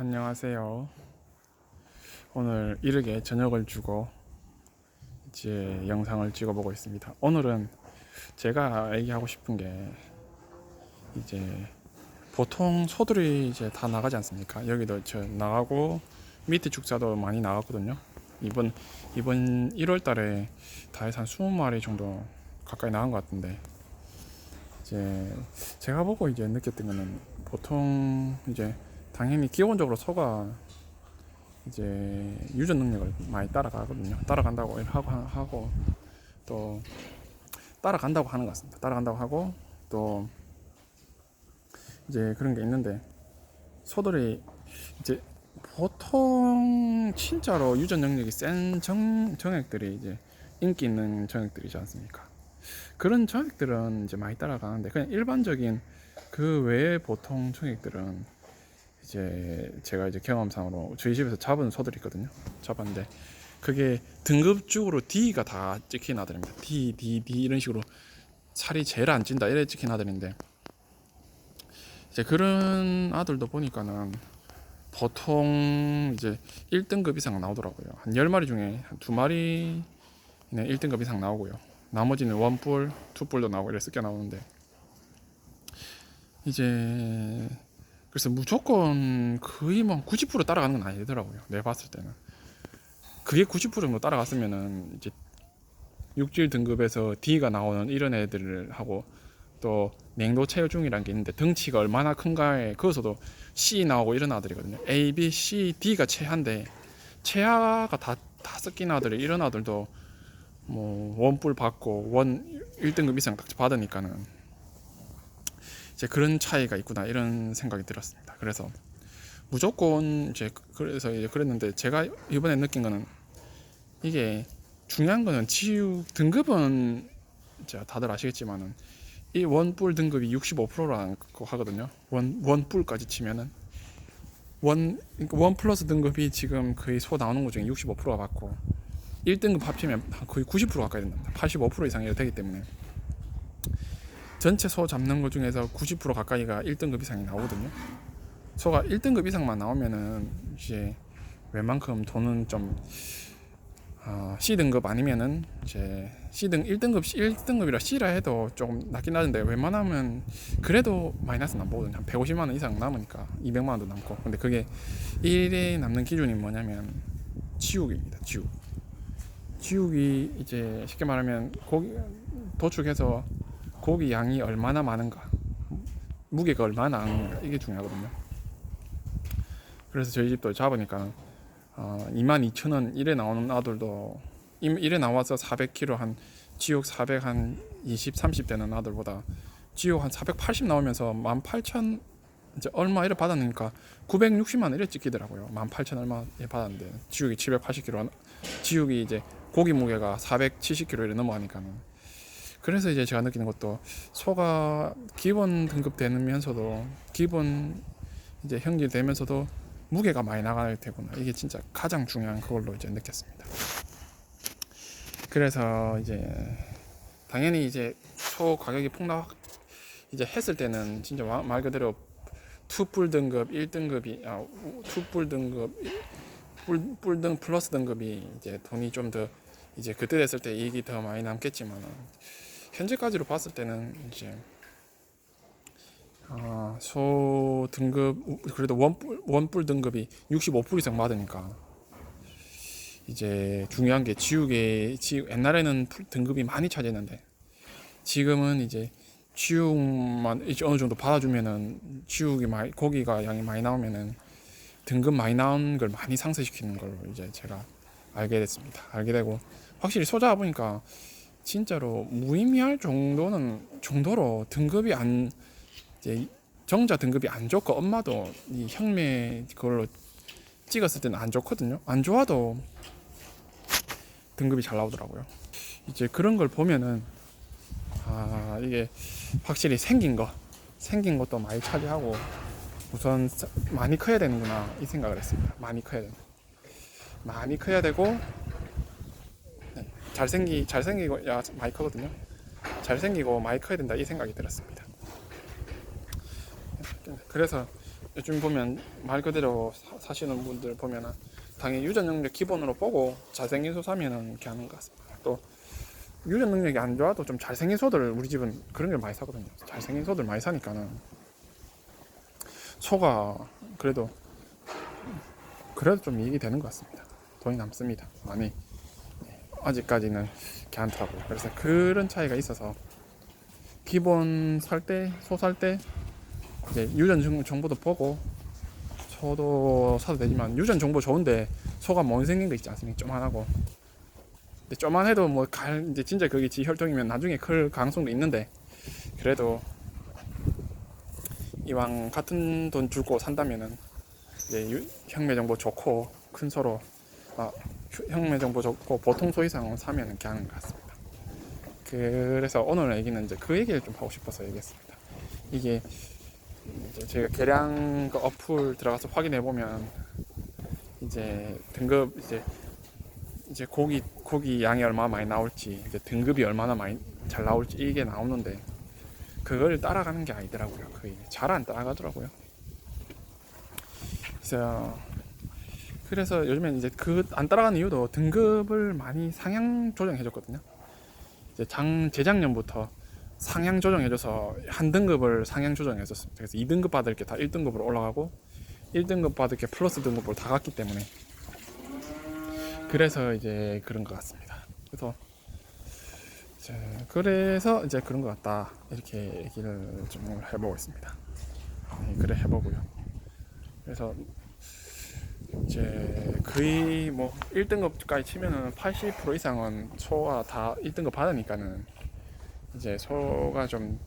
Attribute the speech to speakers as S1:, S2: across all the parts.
S1: 안녕하세요. 오늘 이르게 저녁을 주고 이제 영상을 찍어보고 있습니다. 오늘은 제가 얘기하고 싶은 게 이제 보통 소들이 이제 다 나가지 않습니까? 여기도 저 나가고 밑에 축사도 많이 나갔거든요. 이번 1월 달에 다 해서 한 20마리 정도 가까이 나간 것 같은데 이제 제가 보고 이제 느꼈던 거는 보통 이제 당연히 기본적으로 소가 이제 유전 능력을 많이 따라가거든요. 따라간다고 하고 또 따라간다고 하는 것 같습니다. 따라간다고 하고 또 이제 그런 게 있는데 소들이 이제 보통 진짜로 유전 능력이 센 정액들이 이제 인기 있는 정액들이지 않습니까? 그런 정액들은 이제 많이 따라가는데 그냥 일반적인 그 외에 보통 정액들은 이제 제가 이제 경험상으로 저희 집에서 잡은 소들이 있거든요. 잡았는데 그게 등급적으로 D가 다 찍힌 아들입니다. D 이런 식으로 살이 제일 안 찐다 이래 찍힌 아들인데 이제 그런 아들도 보니까는 보통 이제 1등급 이상 나오더라고요. 한 10마리 중에 한 2마리는 1등급 이상 나오고요. 나머지는 원뿔, 투뿔도 나오고 이래 섞여 나오는데 이제 그래서 무조건 거의 뭐 90% 따라가는 건 아니더라고요. 내가 봤을 때는. 그게 90% 정도 따라갔으면은 이제 육질 등급에서 D가 나오는 이런 애들을 하고 또 냉도 체중이라는 게 있는데 덩치가 얼마나 큰가에 그것도 C 나오고 이런 아들이거든요. A, B, C, D가 최하인데 최하가 다 섞인 아들이 이런 아들도 뭐 원뿔 받고 원 1등급 이상 딱 받으니까는 이제 그런 차이가 있구나 이런 생각이 들었습니다. 그래서 무조건 이제 그래서 이제 그랬는데 제가 이번에 느낀 거는 이게 중요한 거는 치유 등급은 이제 다들 아시겠지만은 이 원뿔 등급이 65%라는 거 하거든요. 원뿔까지 치면은 그러니까 원 플러스 등급이 지금 거의 소 나오는 것 중에 65%가 받고 1등급 합치면 거의 90% 가까이 된답니다. 85% 이상이 되기 때문에 전체 소 잡는 것 중에서 90% 가까이가 1등급 이상이 나오거든요. 소가 1등급 이상만 나오면은 이제 웬만큼 돈은 좀 C등급 아니면은 이제 C등 1등급이라 C라 해도 조금 낮긴 하는데 웬만하면 그래도 마이너스는 안 보거든요. 한 150만 원 이상 남으니까 200만 원도 남고. 근데 그게 1에 남는 기준이 뭐냐면 지육입니다. 지육이 이제 쉽게 말하면 고기 도축해서 고기 양이 얼마나 많은가, 무게가 얼마나 나는가 이게 중요하거든요. 그래서 저희 집도 잡으니까 22,000원 이래 나오는 아들도 이래 나와서 400kg 한 지옥 400 한 20, 30 되는 아들보다 지옥 한 480 나오면서 18,000 이제 얼마 이래 받았으니까 960만 원 이래 찍히더라고요. 18,000 얼마에 받았는데 지옥이 780kg, 지옥이 이제 고기 무게가 470kg 이래 넘어가니까는. 그래서 이제 제가 느끼는 것도 소가 기본 등급 되면서도 기본 이제 형질 되면서도 무게가 많이 나가야 되구나. 이게 진짜 가장 중요한 그걸로 이제 느꼈습니다. 그래서 이제 당연히 이제 소 가격이 폭락 이제 했을 때는 진짜 말 그대로 투뿔 등급 1등급이 투뿔 등급 뿔등 플러스 등급이 이제 돈이 좀 더 이제 그때 됐을 때 이익이 더 많이 남겠지만 현재까지로 봤을 때는 이제 소 등급 그래도 원뿔 등급이 65% 이상 받으니까 이제 중요한 게 옛날에는 등급이 많이 차지했는데 지금은 이제 지육만 이제 어느 정도 받아주면은 고기가 양이 많이 나오면은 등급 많이 나온 걸 많이 상쇄시키는 걸로 이제 제가 알게 됐습니다. 알게 되고 확실히 소 잡아보니까 진짜로 무의미할 정도로 등급이 안 이제 정자 등급이 안 좋고 엄마도 이 형매 그걸로 찍었을 때는 안 좋거든요. 안 좋아도 등급이 잘 나오더라고요. 이제 그런 걸 보면은 이게 확실히 생긴 것도 많이 차지하고 우선 많이 커야 되는구나 이 생각을 했습니다. 많이 커야 되고 잘생기고 많이 크거든요. 잘생기고 많이 커야 된다 이 생각이 들었습니다. 그래서 요즘 보면 말 그대로 사시는 분들 보면은 당연히 유전 능력 기본으로 보고 잘생긴 소 사면은 이렇게 하는 것 같습니다. 또 유전 능력이 안 좋아도 좀 잘생긴 소들 우리 집은 그런 걸 많이 사거든요. 잘생긴 소들 많이 사니까는 소가 그래도 좀 이익이 되는 것 같습니다. 돈이 남습니다. 많이 아직까지는 괜찮더라고요. 그래서 그런 차이가 있어서 기본 살 때, 소 살 때 이제 유전 정보도 보고 소도 사도 되지만 유전 정보 좋은데 소가 못생긴 거 있지 않습니까? 쪼만하고. 근데 쪼만해도 뭐 이제 진짜 그게 지 혈통이면 나중에 클 가능성도 있는데 그래도 이왕 같은 돈 주고 산다면은 이제 형매 정보 좋고 큰 소로 형매 정보 좋고 보통 소 이상은 사면은 괜찮은 것 같습니다. 그래서 오늘 얘기는 이제 그 얘기를 좀 하고 싶어서 얘기했습니다. 이게 이제 제가 계량 그 어플 들어가서 확인해 보면 이제 등급 이제 고기 양이 얼마나 많이 나올지 이제 등급이 얼마나 많이 잘 나올지 이게 나오는데 그걸 따라가는 게 아니더라고요. 거의 잘 안 따라가더라고요. 그래서 요즘엔 이제 그 안 따라가는 이유도 등급을 많이 상향 조정해줬거든요. 이제 재작년부터 상향 조정해줘서 한 등급을 상향 조정해줬습니다. 그래서 2등급 받을 게 다 1등급으로 올라가고 1등급 받을 게 플러스 등급으로 다 갔기 때문에 그래서 이제 그런 것 같습니다. 그래서 이제 그런 것 같다 이렇게 얘기를 좀 해보고 있습니다. 그래 해보고요. 그래서 이제 거의 뭐 1등급까지 치면은 80% 이상은 소가 다 1등급 받으니까는 이제 소가 좀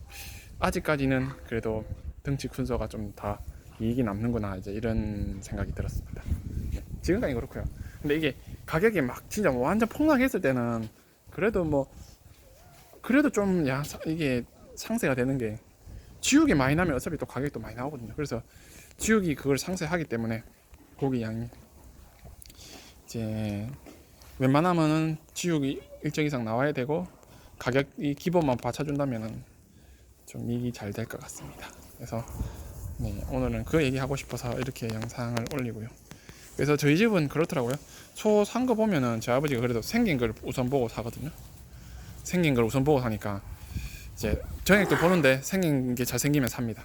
S1: 아직까지는 그래도 덩치 큰 소가 좀 다 이익이 남는구나 이제 이런 생각이 들었습니다. 지금까지 그렇고요. 근데 이게 가격이 막 진짜 뭐 완전 폭락했을 때는 그래도 좀 이게 상세가 되는 게 지육이 많이 나면 어차피 또 가격도 많이 나오거든요. 그래서 지육이 그걸 상세하기 때문에 고기 양이 이제 웬만하면은 지육이 일정 이상 나와야 되고 가격이 기본만 받쳐준다면은 좀 이익이 잘 될 것 같습니다. 그래서 오늘은 그 얘기하고 싶어서 이렇게 영상을 올리고요. 그래서 저희 집은 그렇더라고요. 소 산 거 보면은 제 아버지가 그래도 생긴 걸 우선 보고 사거든요. 생긴 걸 우선 보고 사니까 이제 정액도 보는데 생긴 게 잘생기면 삽니다.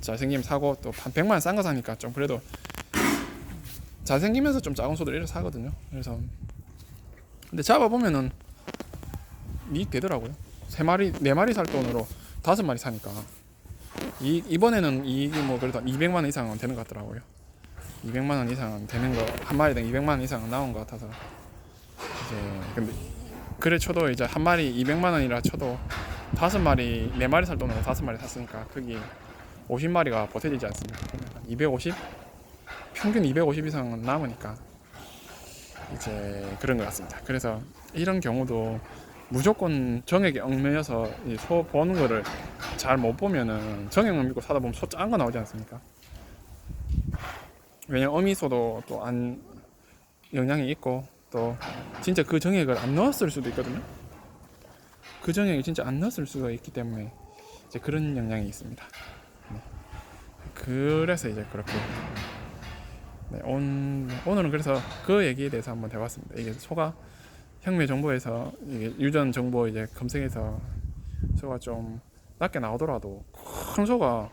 S1: 잘생기면 사고 또 한 100만 원 싼 거 사니까 좀 그래도 잘생기면서 좀 작은 소들 이렇게 사거든요. 그래서 근데 잡아보면은 이익 되더라고요. 3마리, 4마리 살 돈으로 5마리 사니까 이번에는 이익이 뭐 그래도 200만 원 이상은 되는 것 같더라고요. 200만 원 이상은 되는 거, 한 마리당 200만 원 이상은 나온 것 같아서 이제 근데 그래 쳐도 이제 한 마리 200만 원이라 쳐도 5마리, 4마리 살 돈으로 5마리 샀으니까 거기 50마리가 버텨지지 않습니까? 250? 평균 250 이상은 남으니까 이제 그런 것 같습니다. 그래서 이런 경우도 무조건 정액에 얽매여서 소 보는 거를 잘 못 보면은 정액만 믿고 사다 보면 소 작은 거 나오지 않습니까? 왜냐면 어미소도 또 안 영향이 있고 또 진짜 그 정액을 안 넣었을 수도 있거든요. 그 정액이 진짜 안 넣었을 수가 있기 때문에 이제 그런 영향이 있습니다. 그래서 이제 그렇게 오늘은 그래서 그 얘기에 대해서 한번 해봤습니다. 이게 소가 형매 정보에서 이게 유전 정보 이제 검색해서 소가 좀 낮게 나오더라도 큰 소가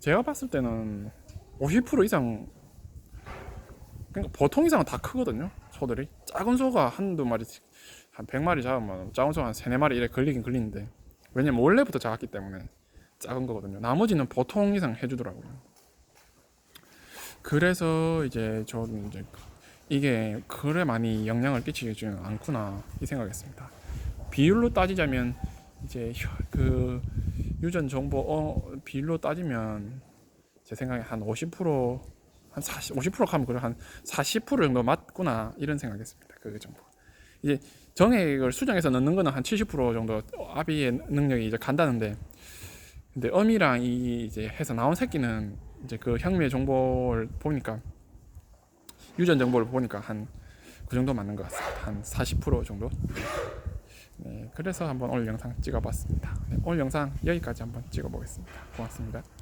S1: 제가 봤을 때는 50% 이상 그러니까 보통 이상은 다 크거든요. 소들이 작은 소가 한두 마리 한 100마리 잡으면 작은 소가 한 3, 4마리 이래 걸리긴 걸리는데 왜냐면 원래부터 작았기 때문에 작은 거거든요. 나머지는 보통 이상 해주더라고요. 그래서 이제 저는 이제 이게 그래 많이 영향을 끼치지는 않구나 이 생각했습니다. 비율로 따지자면 이제 그 유전 정보 비율로 따지면 제 생각에 한 50%, 한 40, 50% 가면 그래 한 40% 정도 맞구나 이런 생각했습니다. 그 정보. 이제 정액을 수정해서 넣는 거는 한 70% 정도 아비의 능력이 이제 간다는데, 근데 어미랑 이 이제 해서 나온 새끼는 이제 그 형매 정보를 보니까 유전 정보를 보니까 한 그 정도 맞는 것 같습니다. 한 40% 정도. 그래서 한번 오늘 영상 찍어봤습니다. 오늘 영상 여기까지 한번 찍어보겠습니다. 고맙습니다.